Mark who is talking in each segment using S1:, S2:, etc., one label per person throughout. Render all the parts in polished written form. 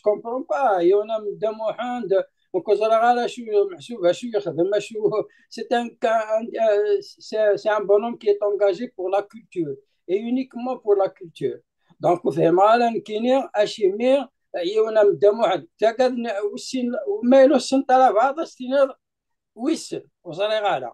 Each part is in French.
S1: كومبرون با يونا مدام وحند وكزرا غالا شو محسوبة شو يخدم شو c'est c'est un bonhomme qui est engagé pour la culture et uniquement pour la culture donc فهمنا كينيا اشيمير يونا مدام واحد تاكد وسين مايلو سنترا بعض ستينر ويسن وصلي غالا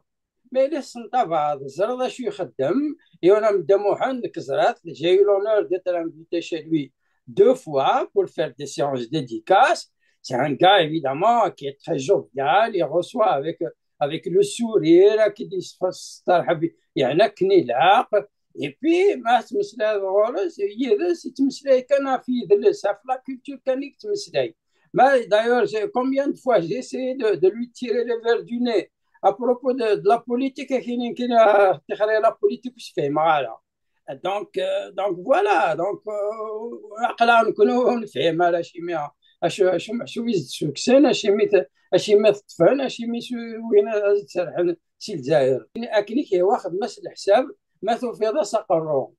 S1: مي لي سنتا بعض زرا شو يخدم يونا مدام واحد كزرات جاي لونور ديت l'invité chez lui deux fois pour faire des séances dédicaces. C'est un gars, évidemment, qui est très jovial. Il reçoit avec le sourire, qui dit et puis, ما تمسلاي غورس يدس تمسلاي كان في ذلسة في لا كولتور كانك تمسلاي ما d'ailleurs combien de fois j'ai essayé de lui tirer le verre du nez à propos de la politique كاين تخري la politique واش فيه معاها donc voilà donc عقلا نكونوا نفهم على شي ما شو يزيد شو كسان شي ميت طفل شي مي وين تسرح سي الجزائر اكني كي واخد مس الحساب ما في هذا سقرو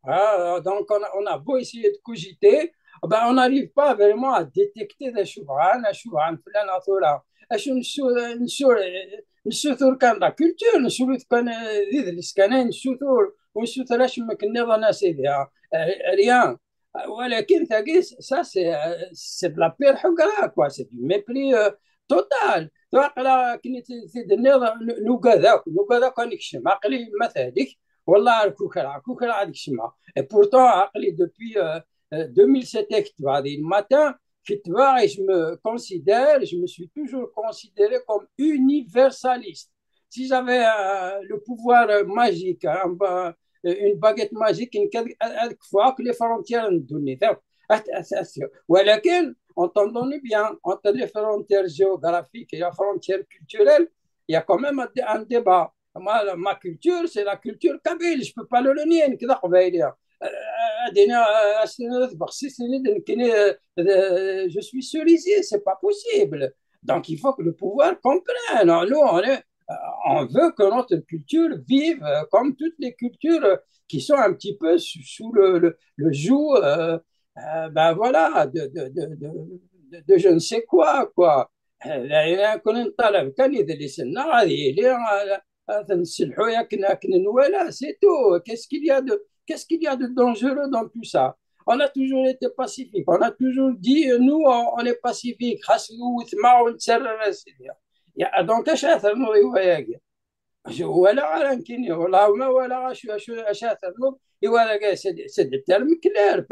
S1: donc on a beau essayer de cogiter ben on n'arrive pas vraiment à détecter des شبعان فلان اثورا اشو نسوثور كان لا كولتور نسوث كان ذي كان نسوثور ونسوث اش ما كنا ظنا سيدها ريان ولكن ثاقيس سا سي بلا بير حقرا كوا سي دو ميبري توتال عقلا كني تدني نوكا كان يكشم عقلي مثالك والله كوكرا هذيك الشمعة بورتون عقلي دوبي 2007 كتب هذه الماتان je me considère, je me suis toujours considéré comme universaliste. Si j'avais le pouvoir magique, une baguette magique, fois que les frontières nous donnaient. ولكن entendons-nous bien, entre les frontières géographiques et les frontières culturelles, il y a quand même un débat. Ma culture, c'est la culture kabyle, je ne peux pas le nier. Je suis cerisier, c'est pas possible. Donc il faut que le pouvoir comprenne. Nous, on veut que notre culture vive comme toutes les cultures qui sont un petit peu sous le joug, ben voilà, de je ne sais quoi, quoi. C'est tout. Qu'est-ce qu'il y a de dangereux dans tout ça? On a toujours été pacifique. On a toujours dit, nous, on est pacifique. Donc, ولا على كيني ولا ما ولا شو اشياء النوب يوالا سي دي تيرم كلير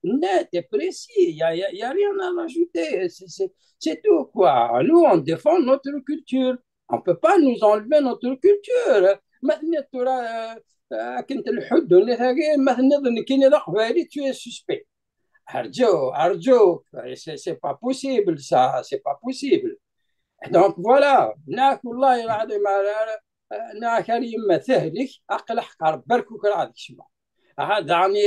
S1: net et précis il y a rien à rajouter c'est tout quoi nous on défend notre culture on peut pas nous enlever notre culture مثلا ترى كنت الحد مثلا كاين ذا قبالي tu es suspect أرجوك c'est pas possible ça c'est pas possible donc voilà ناك والله العظيم نا كريم ثهلك أقل حقر بركو كرا شما هذا يعني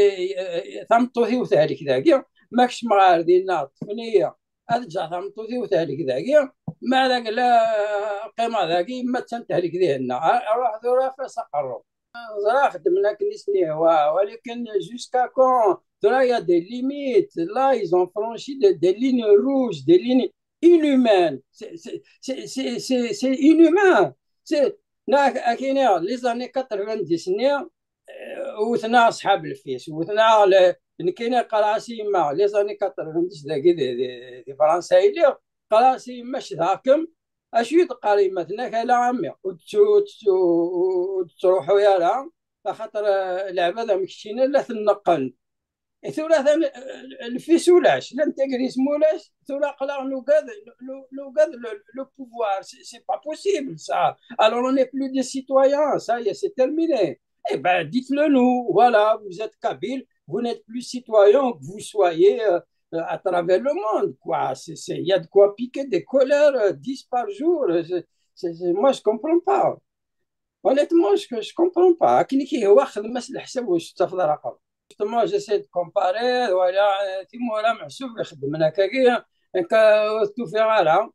S1: ثمطوثي وثهلك ذاكيا ماكش مغار دينا طفنية أرجع ثمطوثي وثهلك ذاكيا ما ذاك لا قيمة ذاكي ما تنتهلك ذهنا أروح ذورا فسقروا زرا خدمنا كنيسني ولكن جوسكا كون ذورا يا دي ليميت لا ils ont franchi des lignes rouges des lignes inhumaines c'est inhumain c'est كاين لي زاني 90 وثنا اصحاب الفيس وثنا كاين قراسي ما لي زاني 90 ذاك دي فرنسايلي قراسي مش ذاكم اش يتقاري مثلا كلا عمي وتروحوا يا لا خاطر لعبه ذا مكشينا لا تنقل ثلاثة الفيس ولاش لن تقري سمولاش ثلاثة قلا nous garde le pouvoir c'est pas possible ça alors on n'est plus des citoyens ça y est c'est terminé eh ben dites-le nous voilà vous êtes kabyle vous n'êtes plus citoyen que vous soyez à travers le monde quoi il y a de quoi piquer des colères 10 par jour moi je comprends pas honnêtement je comprends pas كي هو واخد مس الحساب واش تاخذ رقم justement j'essaie de comparer voilà تيمورا محسوب يخدمنا كاكيا توفي على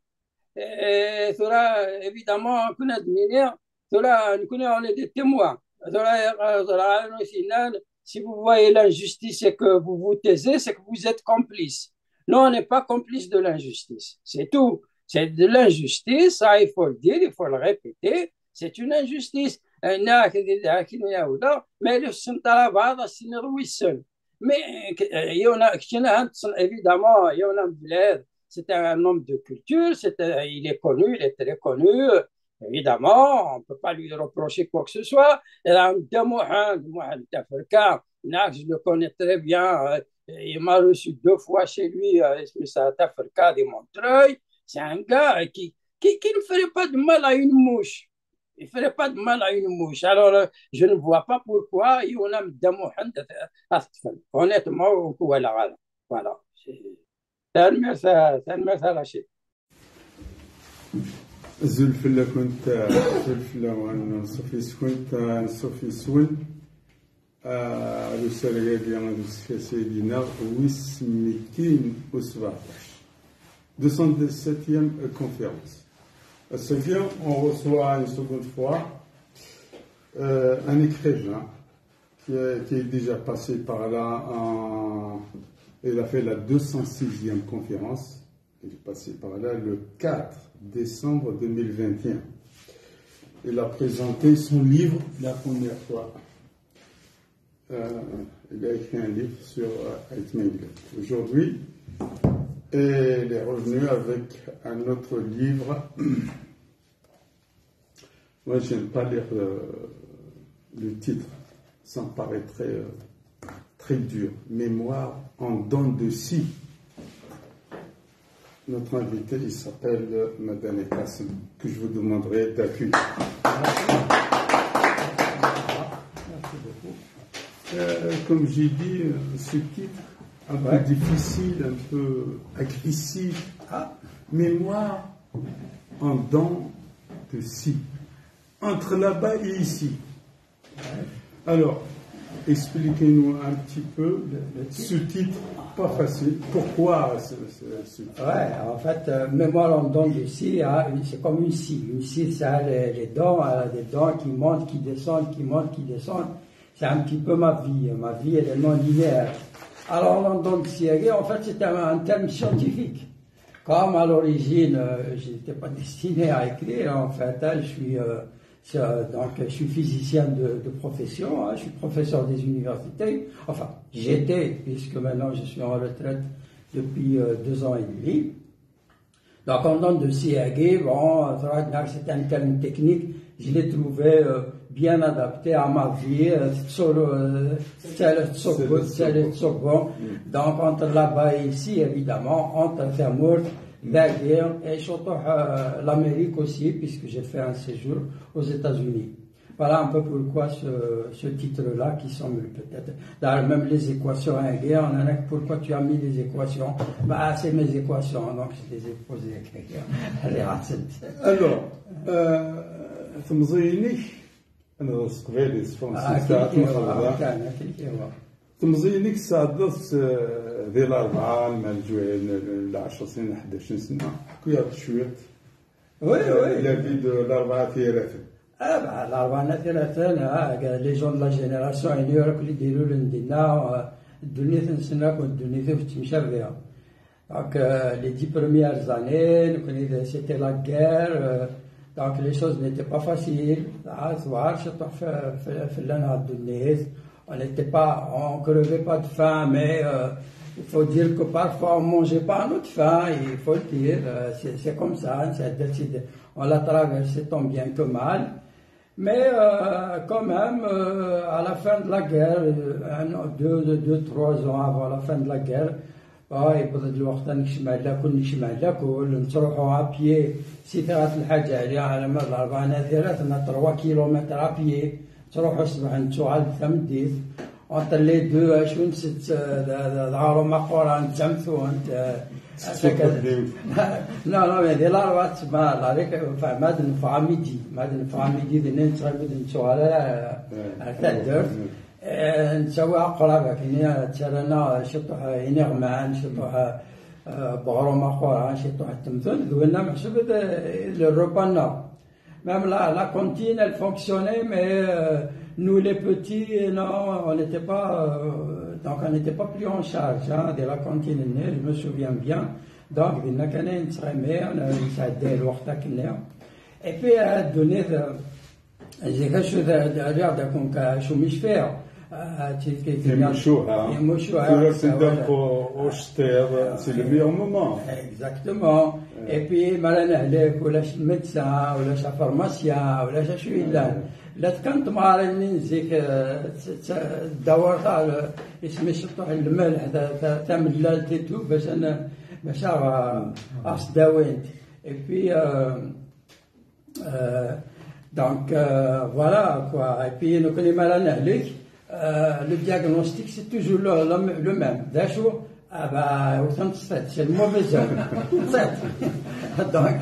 S1: ثورا évidemment كنا دمينيا ثورا نكونوا on est des témoins ثورا si vous voyez l'injustice et que vous vous taisez c'est que vous êtes complice Nous, on n'est pas complice de l'injustice. C'est tout. C'est de l'injustice, ça, il faut le dire, il faut le répéter. C'est une injustice. Mais le centre va c'est mais il y en a, évidemment, il y en a c'est un homme de culture, il est connu, il est très connu. Évidemment, on ne peut pas lui reprocher quoi que ce soit. Et là, Mohamed Taferka, je le connais très bien. Il m'a reçu 2 fois chez lui, Taferka de Montreuil. C'est un gars qui ne ferait pas de mal à une mouche. Il ne ferait pas de mal à une mouche. Alors, je ne vois pas pourquoi il y en a Mohamed. Honnêtement, voilà. Voilà. C'est un مثال رشيد.
S2: زلفلا كنت زلفلا وانا صوفي سكنت صوفي سول رسالة ديال سيدنا ويس 217 217e conférence. C'est bien, on reçoit une seconde fois un écrivain qui est déjà passé par là. Il a fait la 206e conférence. Il est passé par là le 4 décembre 2021. Il a présenté son livre la première fois. Il a écrit un livre sur Aitmengel. Aujourd'hui, il est revenu avec un autre livre. Moi, je n'aime pas lire le titre. Ça me paraît très dur. Mémoire en dents de scie. Notre invité, il s'appelle Madane Kassem, que je vous demanderai d'accueillir. Merci beaucoup. Comme j'ai dit, ce titre, un peu difficile, un peu agressif. Mémoire en dents de scie. Entre là-bas et ici. Alors, expliquez-nous un petit peu ce titre, pas facile. Pourquoi ce titre?
S3: En fait, mémoire en dents de scie, c'est comme une scie. Une scie, ça a les dents, des dents qui montent, qui descendent, qui montent, qui descendent. C'est un petit peu ma vie. Ma vie, elle est non linéaire. Alors, en dents de scie, en fait, c'est un terme scientifique. Comme à l'origine, je n'étais pas destiné à écrire, en fait, je suis physicien de profession, je suis professeur des universités. Enfin, j'étais, puisque maintenant je suis en retraite depuis 2 ans et demi. Donc, en dents de scie, c'est un terme technique, je l'ai trouvé bien adapté à ma vie. Donc, entre là-bas et ici, évidemment, entre Thamour, la guerre, et surtout l'Amérique aussi, puisque j'ai fait un séjour aux États-Unis. Voilà un peu pourquoi ce titre-là, qui semble peut-être. D'ailleurs, même les équations en guerre, on en a pourquoi tu as mis les équations. C'est mes équations, donc je les ai posées à quelqu'un.
S2: Alors, تمزيني أنا قبيلي تمزينيك ساعدت ديال 4 الجوين ل 10 سنين 11 سنة حكي هاد شوية. La vie de l'Arba Thiratin.
S3: L'Arba Thiratin, les gens de la génération, ils ont eu des rôles indéniables, donc les 10 premières années, c'était la guerre, donc les choses n'étaient pas faciles. On ne crevait pas de faim, mais il faut dire que parfois on ne mangeait pas notre faim, il faut le dire, c'est comme ça, on l'a traversé tant bien que mal. Mais quand même, à la fin de la guerre, 2-3 ans avant la fin de la guerre, يبدا الوقت نجمع لكل نروحوا ابيي سيدات الحاج عليا على مر 4 نذيرات 3 كيلومتر ابيي تروحوا الصباح نتو على الثمديت entre les deux شو نسيت ظهروا مقورة نتمثوا انت لا هذه الأربعة تسمى عليك مادن فاميدي ذي نتغلب نتو على الثدر نسوي قرابة كنا تسالنا شطح ينغمان شطح بغرو مقورة شطح التمثل ذونا محسوب للربنا même la cantine elle fonctionnait mais nous les petits non on n'était pas donc on n'était pas pris en charge de la cantine, je me souviens bien. Donc, il y a une très mère, et puis, donné, j'ai quelque chose à dire, donc, je me fais faire.
S2: C'est le meilleur moment.
S3: Exactement. Et puis, malheureusement, ou la médecin, ou la pharmacien, ou la chouïla. لا كنت معرفين زيك دورت على اسمي شطح الملح تعمل لالتيتو باش انا باش اصداوينت اي بي دونك فوالا كوا اي بي نو كوني مال نهلك لو دياغنوستيك سي توجور لو ميم داشو با وصلت سي الموفيز دونك